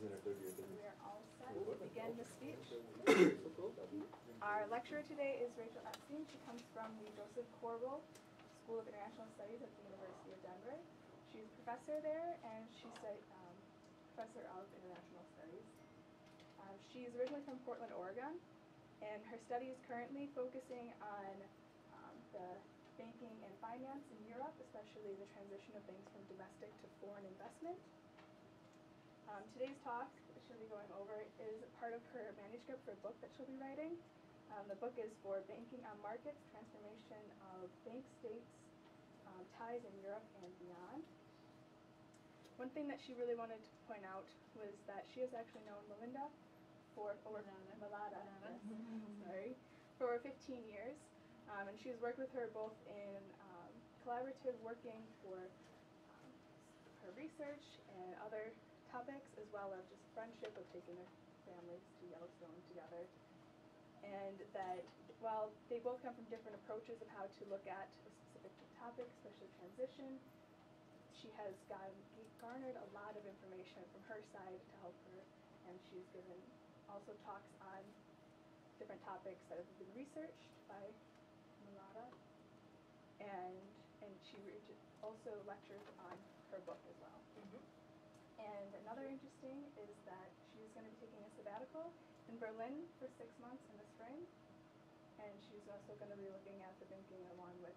We are all set to begin the speech. Our lecturer today is Rachel Epstein. She comes from the Joseph Corwell School of International Studies at the University of Denver. She's a professor there, and she's professor of international studies. She's originally from Portland, Oregon, and her study is currently focusing on the banking and finance in Europe, especially the transition of banks from domestic to foreign investment. Today's talk that she'll be going over is part of her manuscript for a book that she'll be writing. The book is for Banking on Markets, Transformation of Bank States, Ties in Europe and Beyond. One thing that she really wanted to point out was that she has actually known Melinda for over 15 years. And she's worked with her both in collaborative working for her research and other topics, as well as just friendship of taking their families to Yellowstone together. And that while they both come from different approaches of how to look at a specific topic, especially transition, she has garnered a lot of information from her side to help her, and she's given also talks on different topics that have been researched by Mulata, and she also lectures on her book as well. And another interesting is that she's going to be taking a sabbatical in Berlin for 6 months in the spring, and she's also going to be looking at the banking along with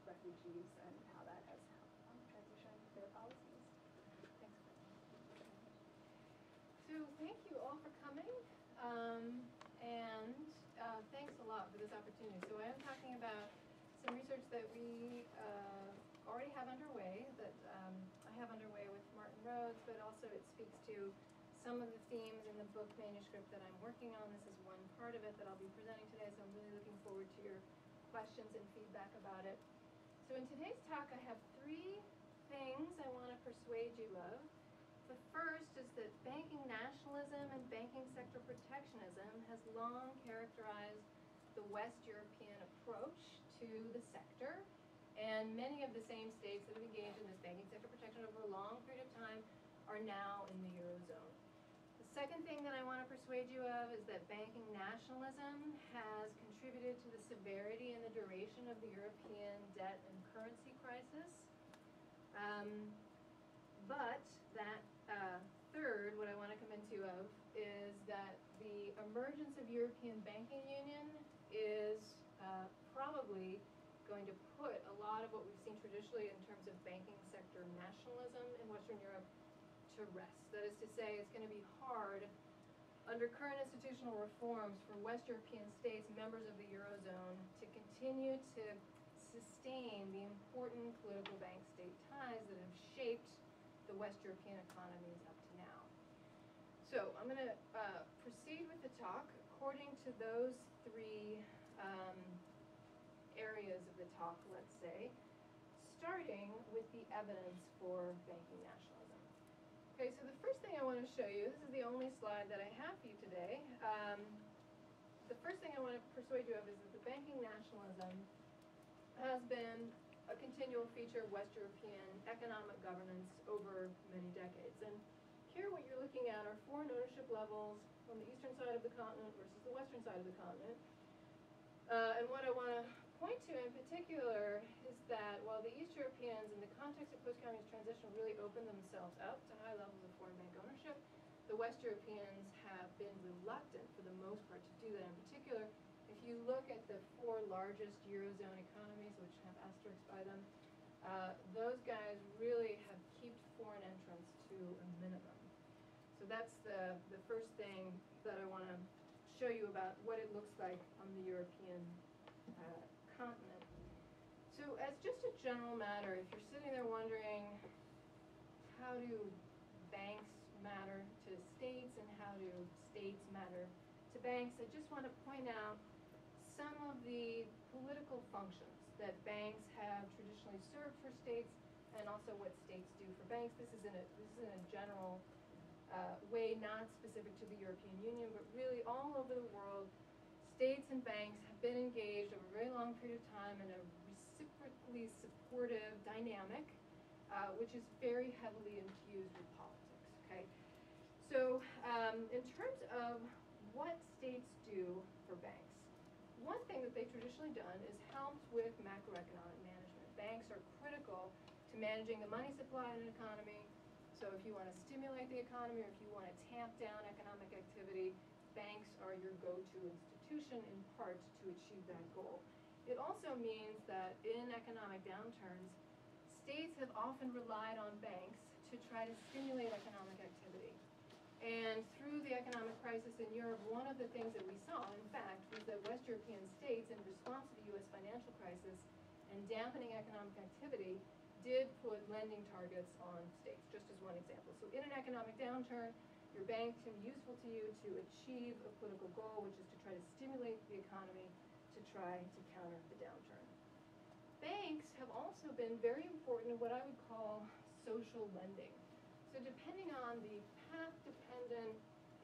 refugees and how that has helped transition their policies. Thanks. So thank you all for coming, and thanks a lot for this opportunity. So I am talking about some research that we already have underway, that I have underway with Martin Rhodes, but also it speaks to some of the themes in the book manuscript that I'm working on. This is one part of it that I'll be presenting today, so I'm really looking forward to your questions and feedback about it. So in today's talk, I have 3 things I want to persuade you of. The first is that banking nationalism and banking sector protectionism has long characterized the West European approach to the sector, and many of the same states that have engaged in this banking sector protection over a long period of time are now in the Eurozone. The second thing that I want to persuade you of is that banking nationalism has contributed to the severity and the duration of the European debt and currency crisis. But that third, what I want to convince you of, is that the emergence of European banking union is probably going to put a lot of what we've seen traditionally in terms of banking sector nationalism in Western Europe to rest. That is to say, it's going to be hard under current institutional reforms for West European states, members of the Eurozone, to continue to sustain the important political bank-state ties that have shaped the West European economies up to now. So I'm going to proceed with the talk according to those 3 areas of the talk, let's say, starting with the evidence for banking nationalism. Okay, so the first thing I want to show you, this is the only slide that I have for you today. The first thing I want to persuade you of is that the banking nationalism has been a continual feature of West European economic governance over many decades. And here what you're looking at are foreign ownership levels on the eastern side of the continent versus the western side of the continent. And what I want to point to in particular is that while the East Europeans, in the context of post-communist transition, really opened themselves up to high levels of foreign bank ownership, the West Europeans have been reluctant, for the most part, to do that. In particular, if you look at the 4 largest Eurozone economies, which have asterisks by them, those guys really have kept foreign entrance to a minimum. So that's the first thing that I want to show you about what it looks like on the European continent. So as just a general matter, if you're sitting there wondering how do banks matter to states and how do states matter to banks, I just want to point out some of the political functions that banks have traditionally served for states, and also what states do for banks. This is in a general way, not specific to the European Union, but really all over the world. States and banks have been engaged over a very long period of time in a reciprocally supportive dynamic, which is very heavily infused with politics. Okay, So in terms of what states do for banks, one thing that they've traditionally done is helped with macroeconomic management. Banks are critical to managing the money supply in an economy. So if you want to stimulate the economy or if you want to tamp down economic activity, banks are your go-to institution in part to achieve that goal. It also means that in economic downturns, states have often relied on banks to try to stimulate economic activity. And through the economic crisis in Europe, one of the things that we saw, in fact, was that West European states, in response to the US financial crisis and dampening economic activity, did put lending targets on states, just as one example. So in an economic downturn, your bank can be useful to you to achieve a political goal, which is to try to stimulate the economy to try to counter the downturn. Banks have also been very important in what I would call social lending. So depending on the path-dependent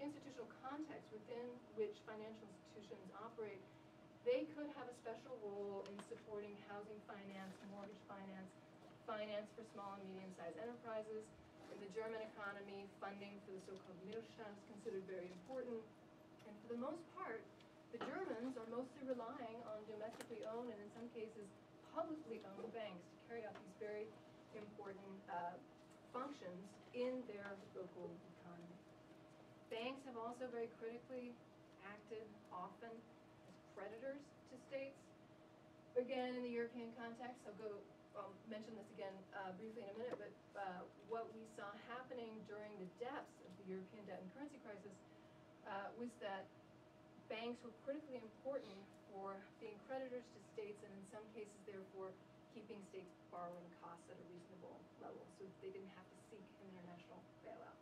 institutional context within which financial institutions operate, they could have a special role in supporting housing finance, mortgage finance, finance for small and medium-sized enterprises. In the German economy, funding for the so-called Mittelstand is considered very important. And for the most part, the Germans are mostly relying on domestically owned and in some cases publicly owned banks to carry out these very important functions in their local economy. Banks have also very critically acted often as creditors to states. Again, in the European context, I'll mention this again briefly in a minute, but what we saw happening during the depths of the European debt and currency crisis was that banks were critically important for being creditors to states and in some cases, therefore, keeping states' borrowing costs at a reasonable level so that they didn't have to seek an international bailout.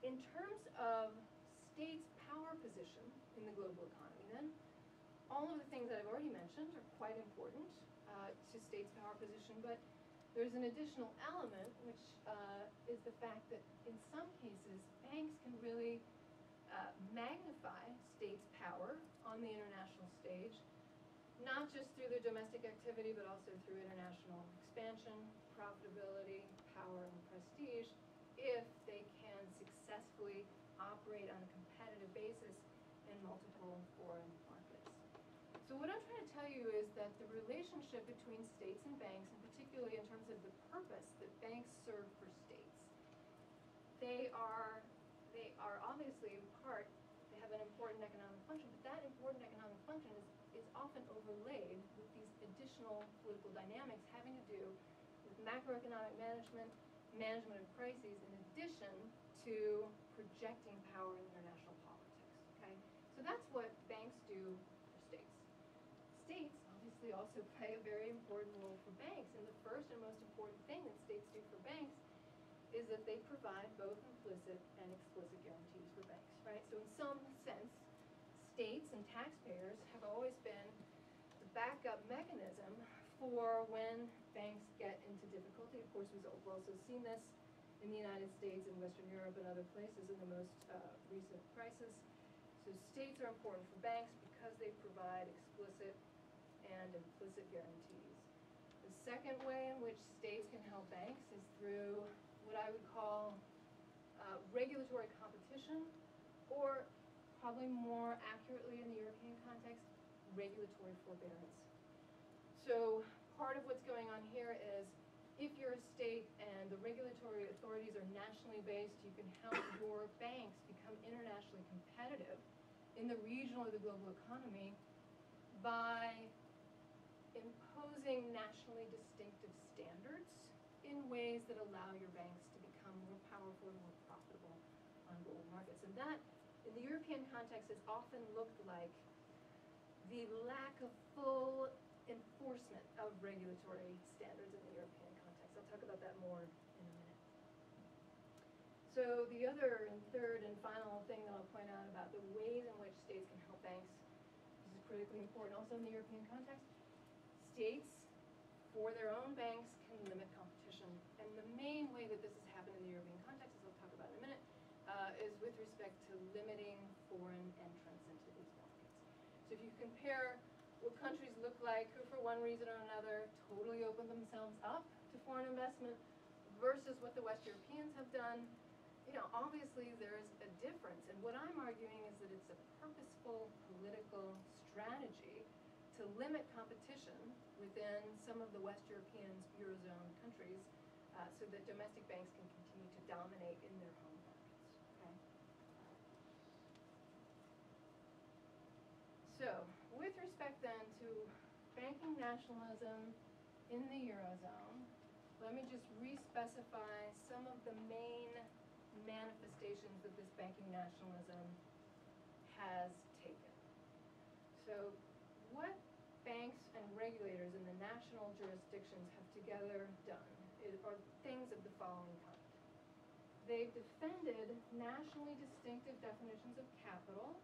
In terms of states' power position in the global economy, then, all of the things that I've already mentioned are quite important to states' power position, but there's an additional element, which is the fact that in some cases, banks can really magnify states' power on the international stage, not just through their domestic activity, but also through international expansion, profitability, power, and prestige, if they can successfully operate on a competitive basis in multiple foreign markets. So what I'm trying to tell you is that the relationship between states and banks, and particularly in terms of the purpose that banks serve for states, they are obviously in part, they have an important economic function, but that important economic function is often overlaid with these additional political dynamics having to do with macroeconomic management, management of crises, in addition to projecting power in international politics, okay? So that's what banks do for states. States obviously also play a very important role for banks, and the first and most important thing that states do for banks is that they provide both implicit and explicit guarantees for banks, right? So in some sense, states and taxpayers have always been the backup mechanism for when banks get into difficulty. Of course, we've also seen this in the United States and Western Europe and other places in the most recent crisis. So states are important for banks because they provide explicit and implicit guarantees. The second way in which states can help banks is through what I would call regulatory competition, or probably more accurately in the European context, regulatory forbearance. So part of what's going on here is if you're a state and the regulatory authorities are nationally based, you can help your banks become internationally competitive in the regional or the global economy by imposing nationally distinctive standards in ways that allow your banks to become more powerful and more profitable on global markets. And that, in the European context, has often looked like the lack of full enforcement of regulatory standards in the European context. I'll talk about that more in a minute. So the other and third and final thing that I'll point out about the ways in which states can help banks, this is critically important also in the European context, states, for their own banks, can limit competition. And the main way that this has happened in the European context, as I'll talk about in a minute, is with respect to limiting foreign entrance into these markets. So if you compare what countries look like who, for one reason or another, totally open themselves up to foreign investment versus what the West Europeans have done, obviously there's a difference, and what I'm arguing is that it's a purposeful political strategy to limit competition within some of the West European Eurozone countries so that domestic banks can continue to dominate in their home markets. Okay? So, with respect then to banking nationalism in the Eurozone, let me just re-specify some of the main manifestations that this banking nationalism has taken. So, what banks and regulators in the national jurisdictions have together done are things of the following kind. They've defended nationally distinctive definitions of capital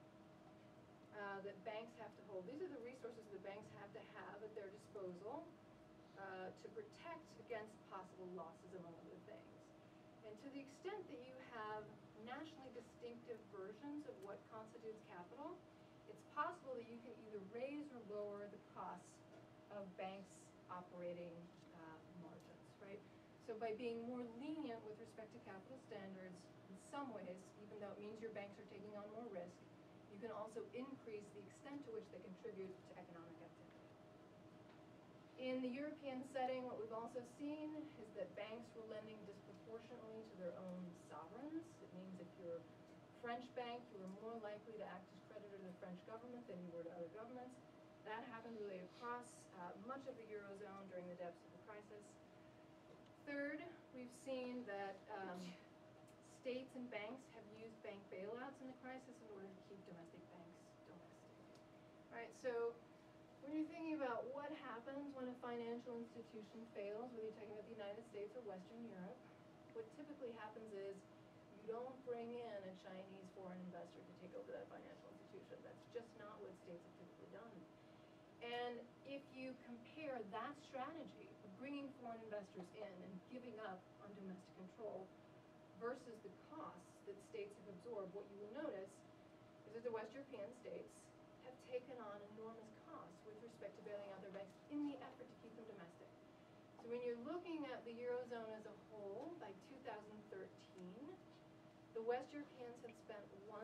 that banks have to hold. These are the resources that banks have to have at their disposal to protect against possible losses, among other things. And to the extent that you have nationally distinctive versions of what constitutes capital, it's possible that you can either raise or lower the costs of banks' operating margins, right? So by being more lenient with respect to capital standards, in some ways, even though it means your banks are taking on more risk, you can also increase the extent to which they contribute to economic activity. In the European setting, what we've also seen is that banks were lending disproportionately to their own sovereigns. It means if you're a French bank, you were more likely to act as creditor to the French government than you were to other governments. That happened really across much of the Eurozone during the depths of the crisis. Third, we've seen that states and banks have used bank bailouts in the crisis in order to keep domestic banks domestic. Right, so when you're thinking about what happens when a financial institution fails, whether you're talking about the United States or Western Europe, what typically happens is you don't bring in a Chinese foreign investor to take over that financial institution. That's just not what states have typically done. And if you compare that strategy of bringing foreign investors in and giving up on domestic control versus the costs that states have absorbed, what you will notice is that the West European states have taken on enormous costs with respect to bailing out their banks in the effort to keep them domestic. So when you're looking at the Eurozone as a whole, by 2013, the West Europeans had spent 1.6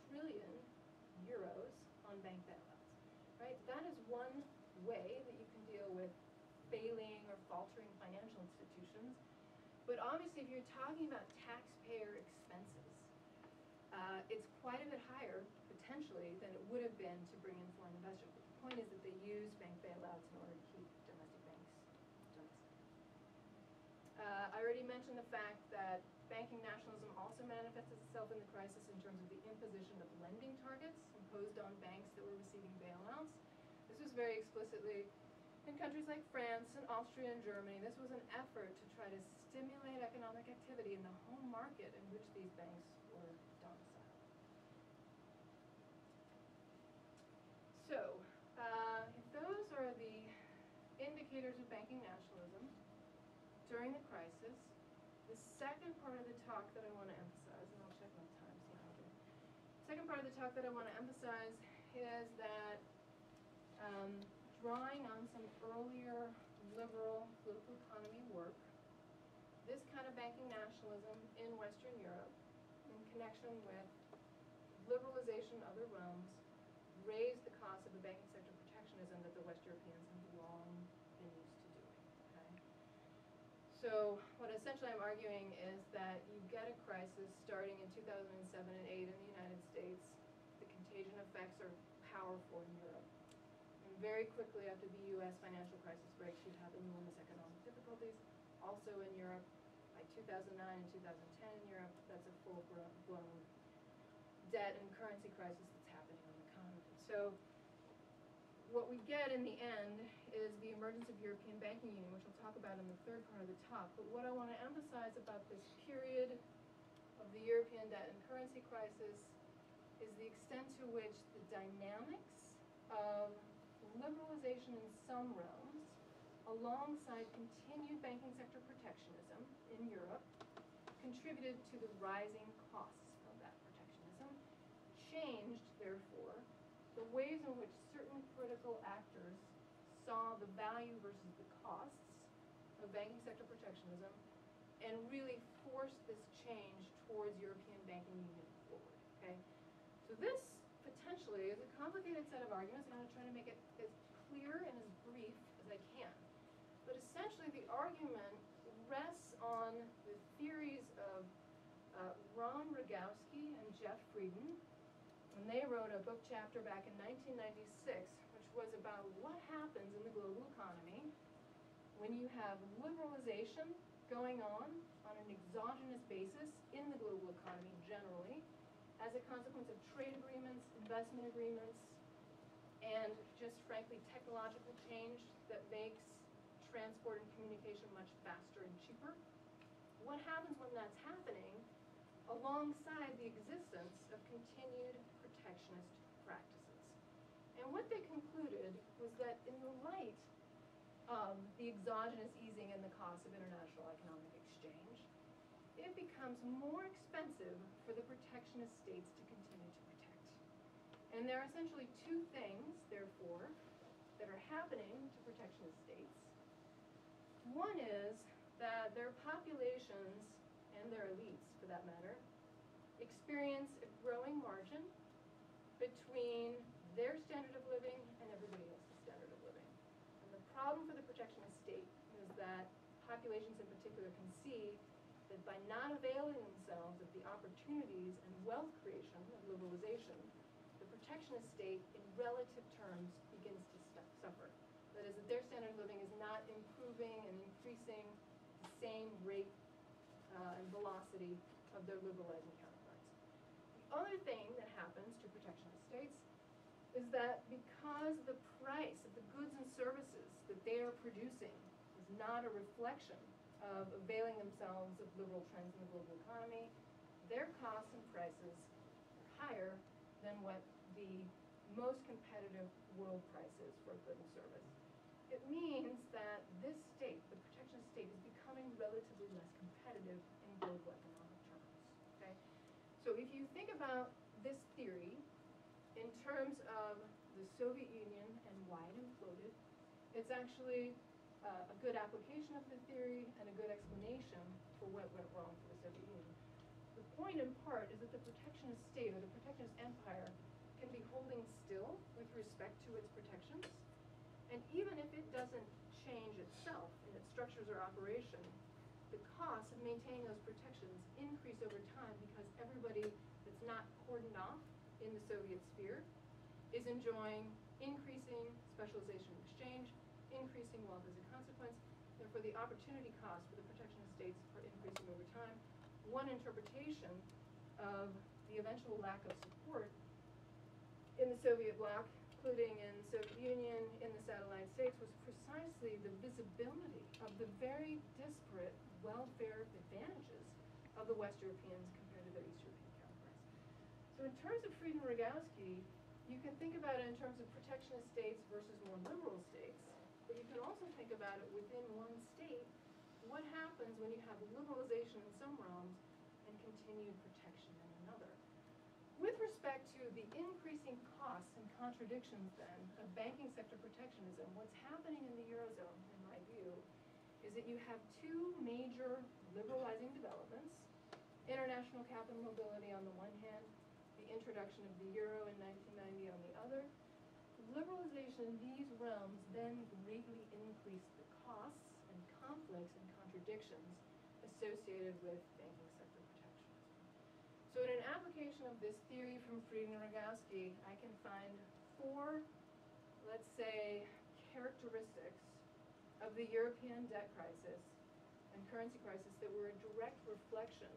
trillion euros on bank bailouts, right? That is one way that you can deal with failing or faltering financial institutions. But obviously, if you're talking about taxpayer expenses, it's quite a bit higher, potentially, than it would have been to bring in foreign investors. But the point is that they use bank bailouts in order to keep domestic banks domestic. I already mentioned the fact that banking nationalism also manifests itself in the crisis in terms of the imposition of lending targets imposed on banks that were receiving bailouts. This was very explicitly in countries like France and Austria and Germany. This was an effort to try to stimulate economic activity in the home market in which these banks were domiciled. So, if those are the indicators of banking nationalism during the crisis, the second part of the talk that I want to emphasize, and I'll check my time, see how I do. Second part of the talk that I want to emphasize is that drawing on some earlier liberal political economy work, this kind of banking nationalism in Western Europe, in connection with liberalization in other realms, raised the cost of the banking sector protectionism that the West Europeans have long been used to doing. Okay? So what essentially I'm arguing is that you get a crisis starting in 2007 and 8 in the United States. The contagion effects are powerful in Europe. Very quickly after the U.S. financial crisis breaks, you'd have enormous economic difficulties. Also in Europe, by 2009 and 2010 in Europe, that's a full-blown debt and currency crisis that's happening in the economy. So what we get in the end is the emergence of European banking union, which we'll talk about in the third part of the talk. But what I want to emphasize about this period of the European debt and currency crisis is the extent to which the dynamics of liberalization in some realms, alongside continued banking sector protectionism in Europe, contributed to the rising costs of that protectionism, changed, therefore, the ways in which certain critical actors saw the value versus the costs of banking sector protectionism and really force this change towards European banking union forward, okay? So this potentially is a complicated set of arguments, and I'm going to try to make it as clear and as brief as I can. But essentially the argument rests on the theories of Ron Rogowski and Jeff Frieden, when they wrote a book chapter back in 1996, which was about what happens in the global economy when you have liberalization going on an exogenous basis in the global economy generally, as a consequence of trade agreements, investment agreements, and just frankly technological change that makes transport and communication much faster and cheaper. What happens when that's happening alongside the existence of continued protectionist practices? And what they concluded was that in the light of the exogenous easing in the cost of international economic exchange, it becomes more expensive for the protectionist states to continue to protect. And there are essentially two things, therefore, that are happening to protectionist states. One is that their populations, and their elites for that matter, experience a growing margin between their standard of living and everybody else's standard of living. And the problem for the protectionist state is that populations in particular can see that by not availing themselves of the opportunities and wealth creation of liberalization, the protectionist state in relative terms begins to suffer. That is, that their standard of living is not improving and increasing the same rate and velocity of their liberalizing counterparts. The other thing that happens to protectionist states is that because the price of the goods and services that they are producing is not a reflection of availing themselves of liberal trends in the global economy, their costs and prices are higher than what the most competitive world price is for a good and service. It means that this state, the protectionist state, is becoming relatively less competitive in global economic terms. Okay? So if you think about this theory in terms of the Soviet Union and why it imploded, it's actually a good application of the theory and a good explanation for what went wrong for the Soviet Union. The point in part is that the protectionist state or the protectionist empire can be holding still with respect to its protections. And even if it doesn't change itself in its structures or operation, the costs of maintaining those protections increase over time because everybody that's not cordoned off in the Soviet sphere is enjoying increasing specialization and exchange, increasing wealth as a consequence. Therefore, the opportunity cost for the protectionist states are increasing over time. One interpretation of the eventual lack of support in the Soviet bloc, including in the Soviet Union, in the satellite states, was precisely the visibility of the very disparate welfare advantages of the West Europeans compared to their East European counterparts. So in terms of Frieden and Rogowski, you can think about it in terms of protectionist states versus more liberal states, but you can also think about it within one state. What happens when you have liberalization in some realms and continued protection in another? With respect to the increasing costs and contradictions then of banking sector protectionism, what's happening in the Eurozone, in my view, is that you have two major liberalizing developments: international capital mobility on the one hand, the introduction of the euro in 1990 on the other. Liberalization in these realms then greatly increased the costs and conflicts and contradictions associated with banking sector protectionism. So in an application of this theory from Frieden and Rogowski, I can find four, let's say, characteristics of the European debt crisis and currency crisis that were a direct reflection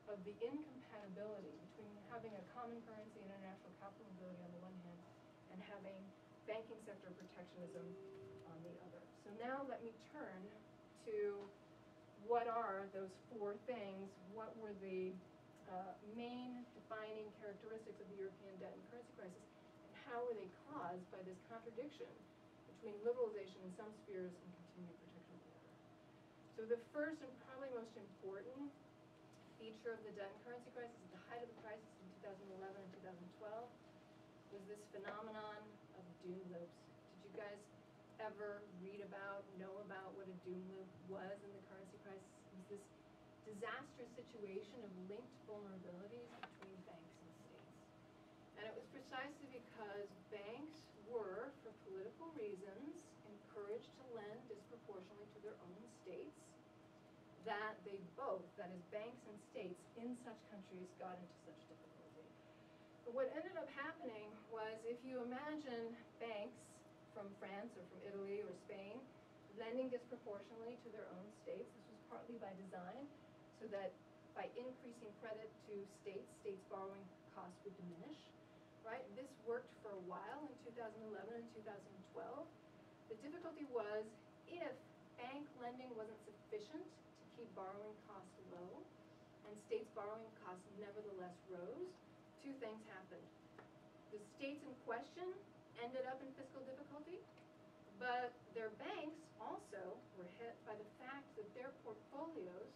of the incompatibility between having a common currency and international capital mobility on the one hand and having banking sector protectionism on the other. So now let me turn to what are those four things, what were the main defining characteristics of the European debt and currency crisis, and how were they caused by this contradiction between liberalization in some spheres and continued protection in the other. So the first and probably most important feature of the debt and currency crisis at the height of the crisis in 2011 and 2012 was this phenomenon of doom loops. Did you guys ever read about, know about what a doom loop was in the currency crisis? It was this disastrous situation of linked vulnerabilities between banks and states. And it was precisely because banks were, for political reasons, encouraged to lend disproportionately to their own states, that they both, that is banks and states in such countries, got into such difficulty. But what ended up happening was, if you imagine banks from France or from Italy or Spain lending disproportionately to their own states, this was partly by design, so that by increasing credit to states, states' borrowing costs would diminish, right? This worked for a while in 2011 and 2012. The difficulty was, if bank lending wasn't sufficient to keep borrowing costs low, and states' borrowing costs nevertheless rose, two things happened. The states in question ended up in fiscal difficulty, but their banks also were hit by the fact that their portfolios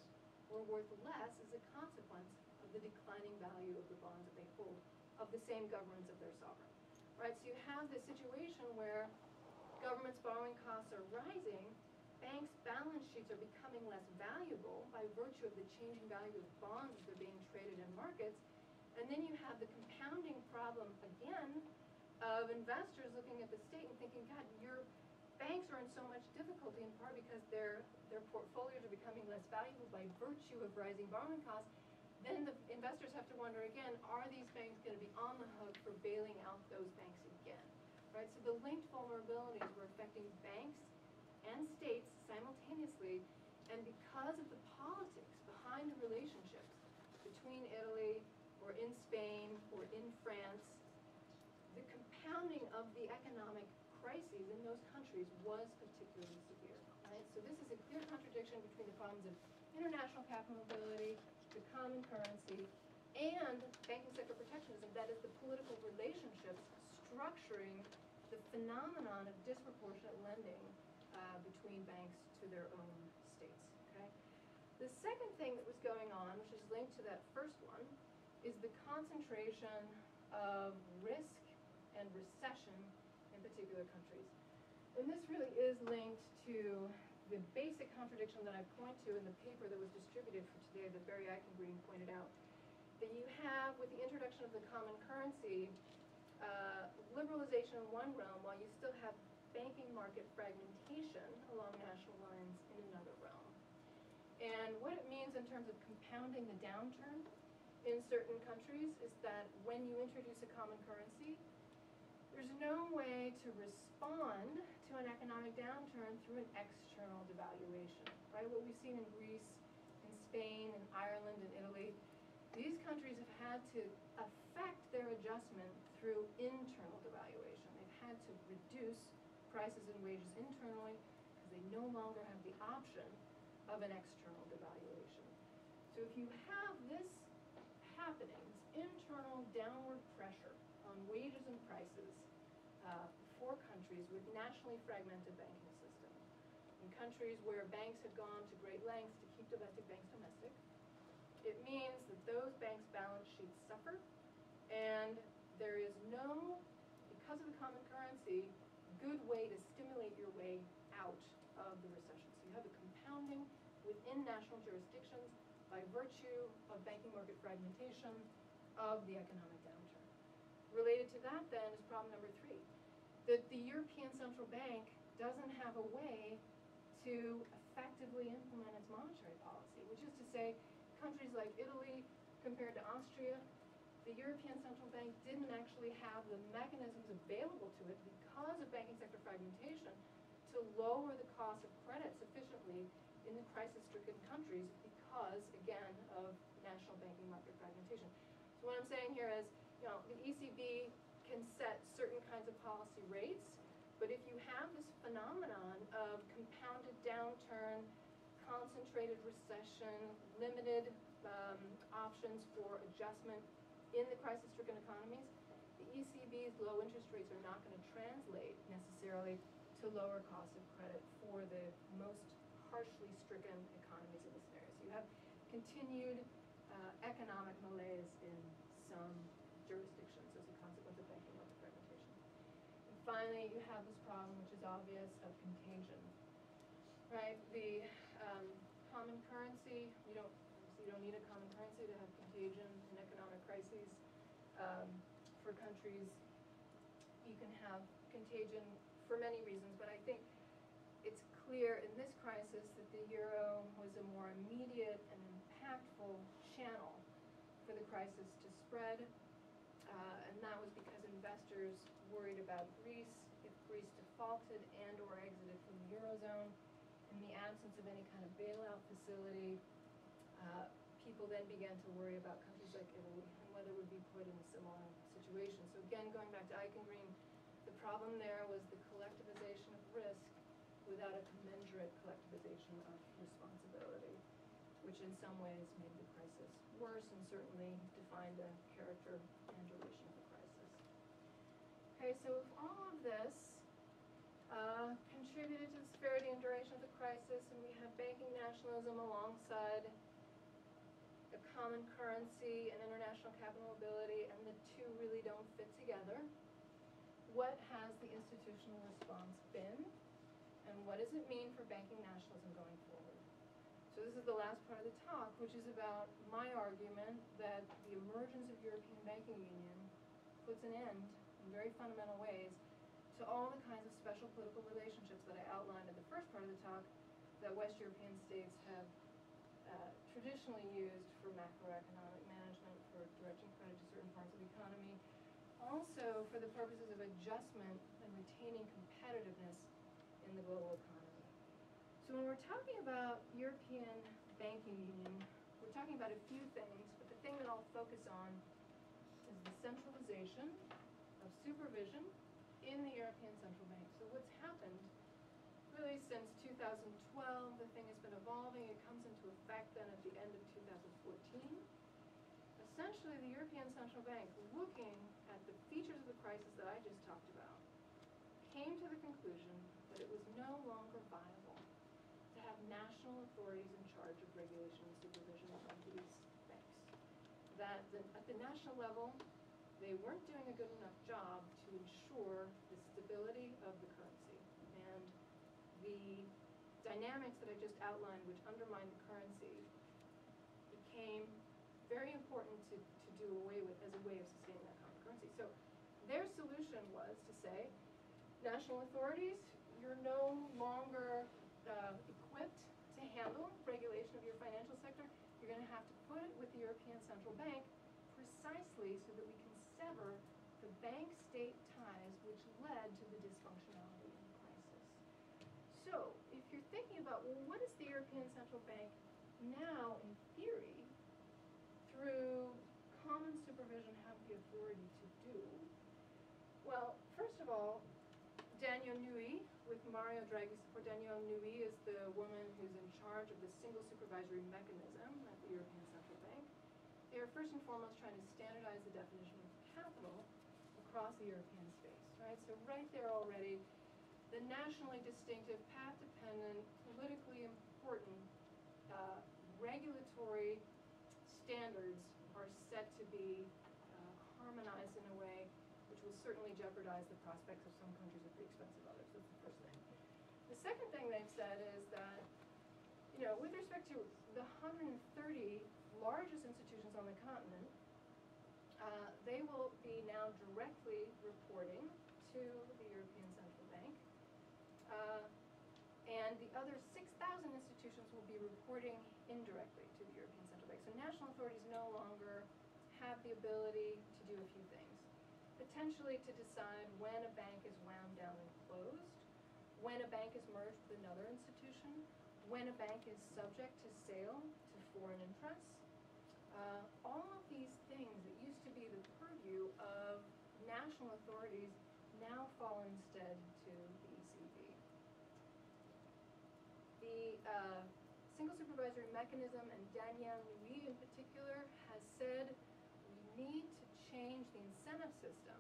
were worth less as a consequence of the declining value of the bonds that they hold of the same governments of their sovereign. Right? So you have this situation where governments' borrowing costs are rising, banks' balance sheets are becoming less valuable by virtue of the changing value of bonds as they're being traded in markets, and then you have the compounding problem again of investors looking at the state and thinking, God, your banks are in so much difficulty in part because their portfolios are becoming less valuable by virtue of rising borrowing costs. Then the investors have to wonder again, are these banks going to be on the hook for bailing out those banks again? Right? So the linked vulnerabilities were affecting banks and states simultaneously, and because of the politics behind the relationships between Italy or in Spain or in France, the compounding of the economic crises in those countries was particularly severe. Right? So this is a clear contradiction between the problems of international capital mobility, the common currency, and banking sector protectionism, that is the political relationships structuring the phenomenon of disproportionate lending between banks to their own states. Okay? The second thing that was going on, which is linked to that first one, is the concentration of risk and recession in particular countries. And this really is linked to the basic contradiction that I point to in the paper that was distributed for today that Barry Eichengreen pointed out, that you have, with the introduction of the common currency, liberalization in one realm while you still have banking market fragmentation along national lines in another realm. And what it means in terms of compounding the downturn in certain countries is that when you introduce a common currency, there's no way to respond to an economic downturn through an external devaluation, right? What we've seen in Greece, in Spain, in Ireland, and Italy, these countries have had to affect their adjustment through internal devaluation. They've had to reduce prices and wages internally because they no longer have the option of an external devaluation. So if you have this happening, this internal downward pressure on wages and prices for countries with nationally fragmented banking systems, in countries where banks have gone to great lengths to keep domestic banks domestic, it means that those banks' balance sheets suffer, and there is no, because of the common currency, good way to stimulate your way out of the recession. So you have a compounding within national jurisdictions by virtue of banking market fragmentation of the economic downturn. Related to that, then, is problem number 3, that the European Central Bank doesn't have a way to effectively implement its monetary policy, which is to say, countries like Italy compared to Austria, the European Central Bank didn't actually have the mechanisms available to it because of banking sector fragmentation to lower the cost of credit sufficiently in the crisis-stricken countries because, again, of national banking market fragmentation. So what I'm saying here is, you know, the ECB can set certain kinds of policy rates, but if you have this phenomenon of compounded downturn, concentrated recession, limited options for adjustment in the crisis-stricken economies, the ECB's low interest rates are not going to translate necessarily to lower costs of credit for the most harshly stricken economies in this area. So you have continued economic malaise in some jurisdictions as a consequence of banking market fragmentation. And finally, you have this problem, which is obvious, of contagion. Right? The common currency, we don't You don't need a common currency to have contagion in economic crises. For countries, you can have contagion for many reasons, but I think it's clear in this crisis that the euro was a more immediate and impactful channel for the crisis to spread, and that was because investors worried about Greece. If Greece defaulted and or exited from the Eurozone, in the absence of any kind of bailout facility, people then began to worry about countries like Italy and whether it would be put in a similar situation. So again, going back to Eichengreen, the problem there was the collectivization of risk without a commensurate collectivization of responsibility, which in some ways made the crisis worse and certainly defined the character and duration of the crisis. Okay, so if all of this contributed to the severity and duration of the crisis, and we have banking nationalism alongside a common currency and international capital mobility, and the two really don't fit together, what has the institutional response been, and what does it mean for banking nationalism going forward? So this is the last part of the talk, which is about my argument that the emergence of European banking union puts an end, in very fundamental ways, to all the kinds of special political relationships that I outlined in the first part of the talk that West European states have traditionally used for macroeconomic management, for directing credit to certain parts of the economy, also for the purposes of adjustment and retaining competitiveness in the global economy. So when we're talking about European banking union, we're talking about a few things, but the thing that I'll focus on is the centralization of supervision in the European Central Bank. So what's happened really since 2012, the thing has been evolving. It comes into effect then at the end of 2014. Essentially, the European Central Bank, looking at the features of the crisis that I just talked about, came to the conclusion that it was no longer viable to have national authorities in charge of regulation and supervision of these banks. That at the national level, they weren't doing a good enough job to ensure the stability of the currency. And the dynamics that I just outlined, which undermine the currency, became very important to do away with as a way of sustaining that common currency. So their solution was to say, national authorities, you're no longer equipped to handle regulation of your financial sector. You're going to have to put it with the European Central Bank precisely so that we can sever the bank-state ties which led to the dysfunctionality in the crisis. So if you're thinking about, well, what does the European Central Bank now, in theory, through common supervision have the authority to do? Well, first of all, Danielle Nui, with Mario Draghi's support, Danielle Nui is the woman who's in charge of the single supervisory mechanism at the European Central Bank. They are first and foremost trying to standardize the definition of capital across the European space, right? So right there already, the nationally distinctive, path-dependent, politically important regulatory standards are set to be harmonized in a way which will certainly jeopardize the prospects of some countries at the expense of others. That's the first thing. The second thing they've said is that, with respect to the 130 largest institutions on the continent, they will be now directly reporting to the European Central Bank, and the other 6,000 institutions will be reporting indirectly to the European Central Bank. So national authorities no longer have the ability to do a few things. Potentially to decide when a bank is wound down and closed, when a bank is merged with another institution, when a bank is subject to sale to foreign interests. All of these things that used to be the purview of national authorities now fall instead to the ECB. The single supervisory mechanism, and Danielle Nui in particular, has said we need to change the incentive system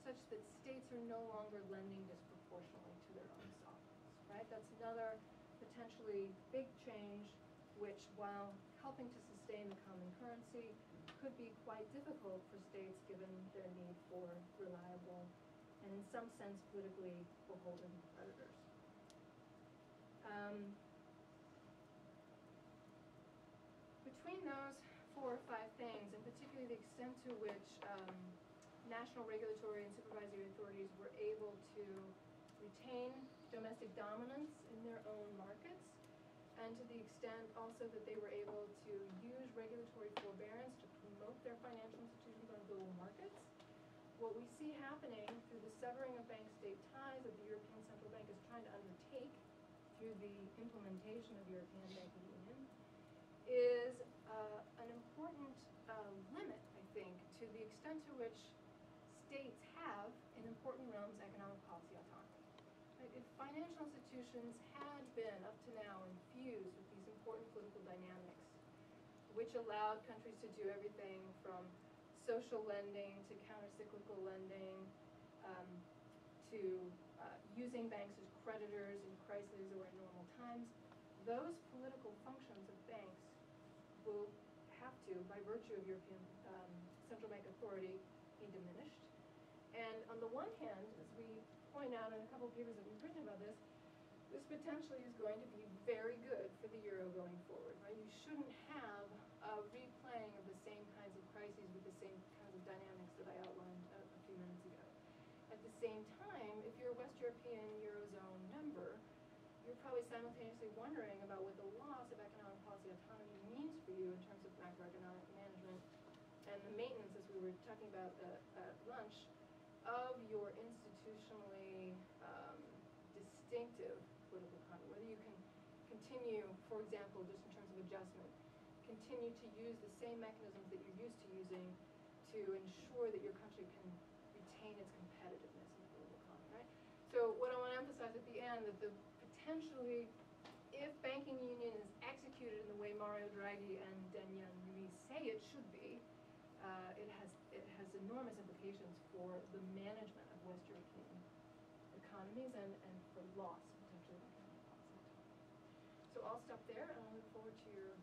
such that states are no longer lending disproportionately to their own sovereigns, right? That's another potentially big change which, while helping to sustain the common currency, could be quite difficult for states given their need for reliable and in some sense politically beholden creditors. between those 4 or 5 things, and particularly the extent to which national regulatory and supervisory authorities were able to retain domestic dominance in their own markets, and to the extent also that they were able to use regulatory forbearance to promote their financial institutions on global markets, what we see happening through the severing of bank-state ties that the European Central Bank is trying to undertake through the implementation of European Banking Union is an important limit, I think, to the extent to which states have, in important realms, economic policy autonomy. Right? If financial institutions had been, up to now, infused with these important political dynamics, which allowed countries to do everything from social lending to countercyclical lending, to using banks as creditors in crises or in normal times, those political functions of banks will have to, by virtue of European central bank authority, be diminished. And on the one hand, as we point out in a couple of papers that we've written about this potentially is going to be very good for the euro going forward. Right? You shouldn't have a replaying of the same kinds of crises with the same kinds of dynamics that I outlined a few minutes ago. At the same time, if you're a West European Eurozone member, you're probably simultaneously wondering about what the loss of economic policy autonomy means for you in terms of macroeconomic management and the maintenance, as we were talking about at lunch, of your institutionally distinctive political economy. Whether you can continue, for example, just in terms of adjustment, continue to use the same mechanisms that you're used to using to ensure that your country can retain its competitiveness in the global economy, right? So what I want to emphasize at the end, that the potentially, if banking union is executed in the way Mario Draghi and Daniel Nui say it should be, it has enormous implications for the management of West European economies and for loss, potentially, of economic policy autonomy. So I'll stop there, and I look forward to your